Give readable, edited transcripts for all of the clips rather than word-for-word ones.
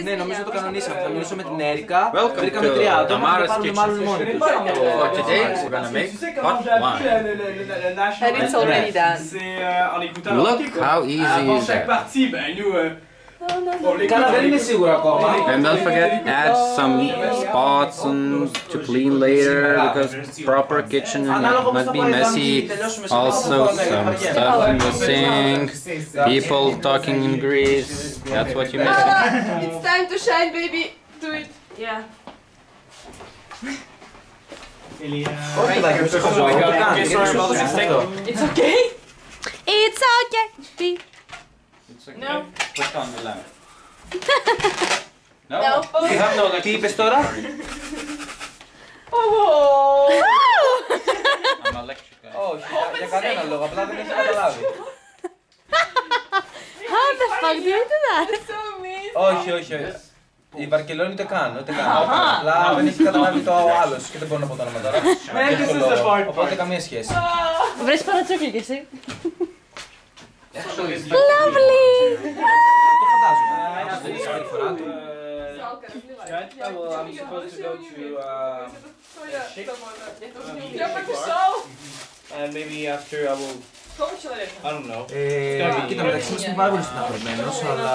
Ναι, νομίζω το κανονίσαμε. Θα μιλήσω με την Έρικα. Βρήκαμε 3 άτομα και πάρουμε μάλλον μόνοι τους. For today, we're gonna make hot wine. And it's already done. Look how easy is that. Καλά, δεν είμαι σίγουρα ακόμα. And don't forget, add some spots to clean later because proper kitchen must be messy. Also, some stuff in the sink. People talking in Greece. That's what you miss. It's time to shine, baby. Do it. Yeah. It's okay. It's okay. No. Put on the lamp. No. You have no, τι είπες τώρα? I'm electric guy. Όχι, για κανένα λόγο, απλά δεν έχει καταλάβει. How the fuck do you do that? So amazing. Όχι, όχι, όχι. Η Βαρκελόνη ούτε καν, ούτε καν. Απλά δεν έχει καταλάβει το άλλος και δεν μπορώ να πω το όνομα τώρα. Οπότε καμία σχέση. Βρες παρατσούκλι κι εσύ. Lovely! Το φαντάζομαι. Αυτό είναι η συμπεριφορά του. I'm supposed to go to and maybe after I will. I don't know. Κοίτα, μεταξύ μας είναι πάρα πολύ στεναχωρημένος, αλλά...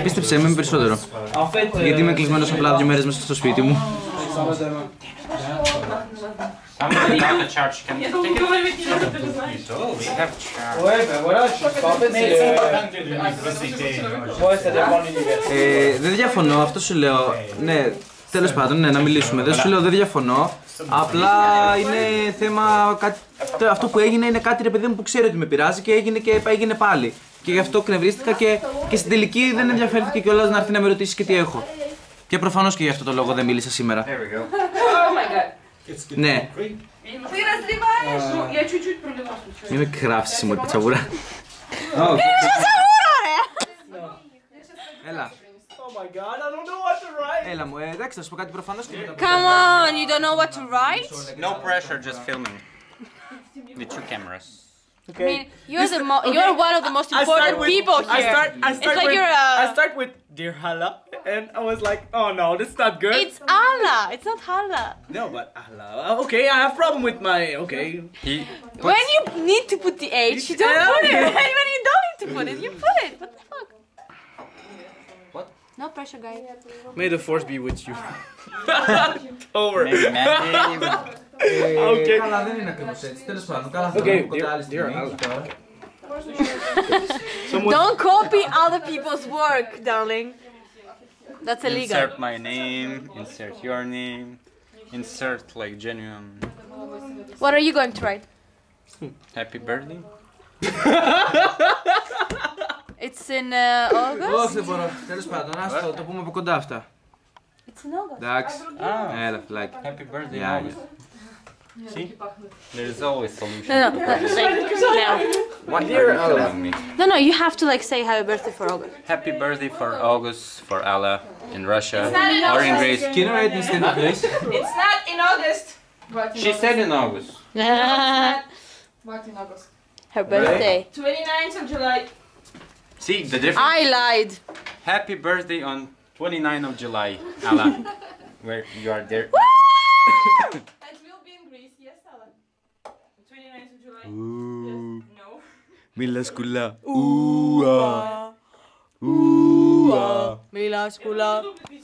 Πίστεψέ με περισσότερο. Γιατί είμαι κλεισμένος απλά 2 μέρες μέσα στο σπίτι μου. I'm gonna have the charge. Can you take it? So we have charge. Δεν διαφωνώ, αυτό σου λέω. Ναι, τέλος πάντων, ναι, να μιλήσουμε. Δεν σου λέω, δεν διαφωνώ. Απλά είναι θέμα. Αυτό που έγινε είναι κάτι, ρε παιδί μου, που ξέρει ότι με πειράζει και έγινε πάλι. Και γι' αυτό εκνευρίστηκα και στην τελική δεν ενδιαφέρθηκε κιόλας να έρθει να με ρωτήσει και τι έχω. Και προφανώς και γι' αυτό το λόγο δεν μίλησα σήμερα. Oh my god. Ναι. Ты разливаешь? Ну, я чуть-чуть пролила случайно. Μην με κράψεις μου, πατσαβούρα. Έλα. Oh my god, I don't know what to write. Έλα μου, εντάξει, θα σου πω κάτι προφανώς και μετά. Come on, you don't know what to write? No pressure, just filming. The 2 cameras. I mean, you're one of the most important people here. I start with Dear Hala, and I was like, oh no, this is not good. It's Allah, it's not Hala. No, but Allah. Okay, I have problem with my. Okay. When you need to put the H, you don't put it. And when you don't need to put it, you put it. What the fuck? What? No pressure, guys. May the force be with you. Over. Maybe Mandy. Okay. Καλά, δεν είναι ακριβώς έτσι. Τέλος πάντων, καλά, θα Okay, το κοντά άλλη στιγμή. Don't copy other people's work, darling. That's illegal. Insert my name, insert your name, insert like genuine. What are you going to write? Happy birthday. It's in August? Όχι, δεν μπορώ. Τέλος πάντων, ας το πούμε από κοντά αυτά. It's in August. Εντάξει. Έλα, φιλάκι. Happy birthday. Yeah, August. See? There's always solution. No, now. What are you telling me? No, you have to like say happy birthday for August. Happy birthday for August, for Allah, in Russia, not in or in August. Greece. Can you write instead of this? It's not in August. She said in August. What in August? Her birthday. 29th of July. See the difference? I lied. Happy birthday on 29th of July, Allah. Where you are there. And we'll be in Greece, yes, Alan. 29th of July. Ooh. Yes. No. Μίλα σκουλά. Mila skula.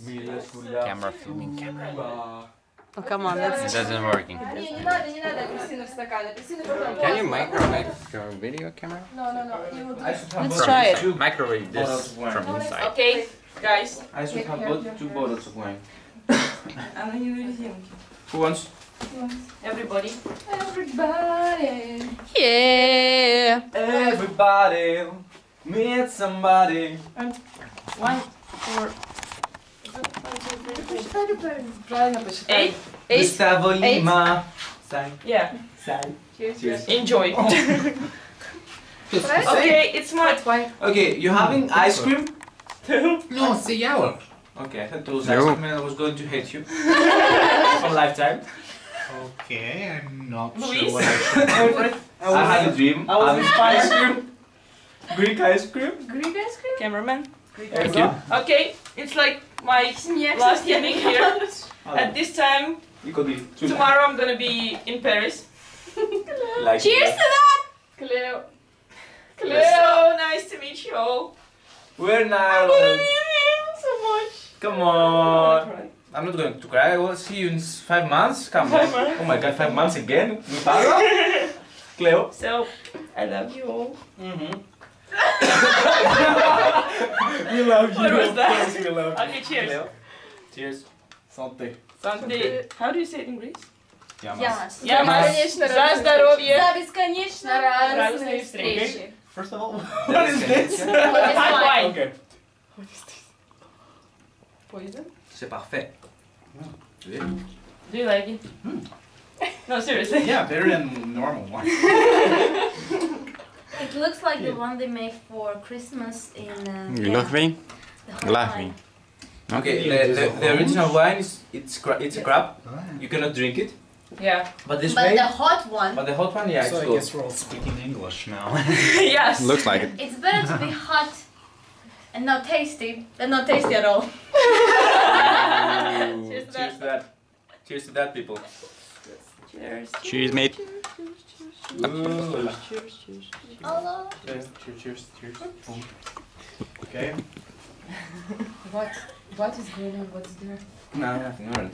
Μίλα σκουλά. Camera filming camera. Oh, come on, that's... It doesn't working. Не надо апельсины в стакане. Апельсины потом. Can you microwave your video camera? No. You will do it. Let's try it. Microwave this from inside. Okay, guys. I should have bought 2 bottles of wine. Она не резинки. Who wants? Everybody. Everybody. Yeah. Everybody meet somebody. 1, 4. Правильно посчитали. 8. Gustavo Lima. Yeah. Cheers. Enjoy. Okay, it's smart. Okay, you having ice cream? No, it's a hour. Okay, I thought it was ice cream and I was going to hate you. For a lifetime. Okay, I'm not Luis? sure what I should. I had a dream. I was in ice cream. Greek ice cream. Greek ice cream? Cameraman. Thank you. Okay, it's like my last evening here. At this time, tomorrow I'm gonna be in Paris. Like Cheers to that! Cleo. Cleo, nice to meet you all. We're I'm gonna now. miss him so much. Come on. I'm not going to cry. I will see you in 5 months. Come on. 5 months. Oh my god, 5 months again? Mi Paolo? Cleo? So, I love you all. We love you. What was that? Of course we love you. Okay, cheers. Cleo? Cheers. Santé. Santé. How do you say it in Greece? Yamas. Yamas. Бесконечно За радостные здоровье. За бесконечно радостные Радостные встречи. First of all, What is this? Hot wine. Okay. Poison? C'est parfait. Do you like it? No, seriously. yeah, better than normal one. It looks like the one they make for Christmas in Glögvin? the hot Glögvin. wine. Okay, the original wine is it's a crap. You cannot drink it. Yeah. But this But way, the hot one, but the hot one, yeah, So it's I good. guess we're all speaking English now. Yes. Looks like it. it's better to be hot and not tasty than not tasty at all. Cheers to that. Cheers to that, people. Cheers. Cheers, mate. Ooh. Hello. Cheers, cheers, cheers. Okay. What? What is going on? What's there? No, nothing. Alright.